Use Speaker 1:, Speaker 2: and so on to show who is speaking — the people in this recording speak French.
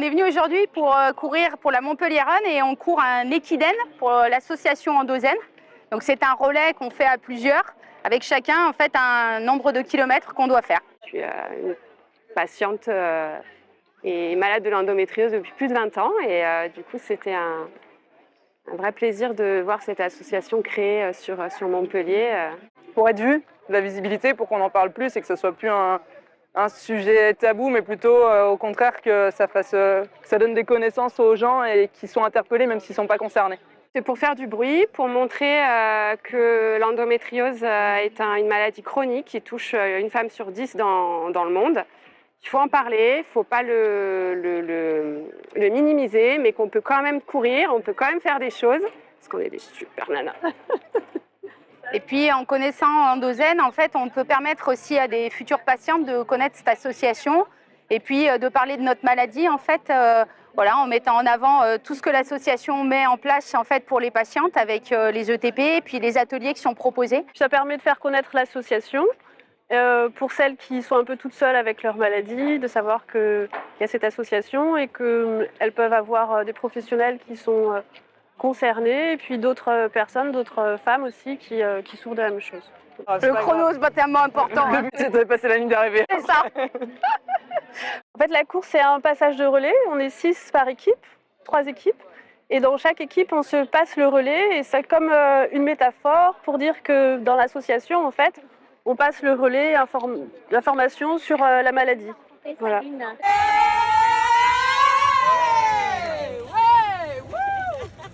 Speaker 1: est venu aujourd'hui pour courir pour la Montpellier Run et on court un Equiden pour l'association Endozène. Donc c'est un relais qu'on fait à plusieurs, avec chacun en fait un nombre de kilomètres qu'on doit faire.
Speaker 2: Je suis une patiente et malade de l'endométriose depuis plus de 20 ans et du coup c'était un vrai plaisir de voir cette association créée sur Montpellier.
Speaker 3: Pour être vue, de la visibilité, pour qu'on en parle plus et que ce soit plus un sujet tabou, mais plutôt au contraire que ça donne des connaissances aux gens et qu'ils sont interpellés même s'ils ne sont pas concernés.
Speaker 2: C'est pour faire du bruit, pour montrer que l'endométriose est une maladie chronique qui touche une femme sur 10 dans le monde. Il faut en parler, il ne faut pas le minimiser, mais qu'on peut quand même courir, on peut quand même faire des choses, parce qu'on est des super nanas.
Speaker 1: Et puis en connaissant Endozène, en fait, on peut permettre aussi à des futures patientes de connaître cette association et puis de parler de notre maladie en fait, voilà, en mettant en avant tout ce que l'association met en place en fait pour les patientes avec les ETP et puis les ateliers qui sont proposés.
Speaker 4: Ça permet de faire connaître l'association pour celles qui sont un peu toutes seules avec leur maladie, de savoir qu'il y a cette association et qu'elles peuvent avoir des professionnels qui sont concernés et puis d'autres personnes, d'autres femmes aussi qui souffrent de la même chose.
Speaker 1: Le chrono, c'est pas tellement important.
Speaker 3: Le but, c'est de passer la ligne d'arrivée.
Speaker 1: C'est ça.
Speaker 4: En fait, la course, c'est un passage de relais. On est 6 par équipe, 3 équipes. Et dans chaque équipe, on se passe le relais. Et c'est comme une métaphore pour dire que dans l'association, en fait, on passe le relais, l'information sur la maladie. Voilà.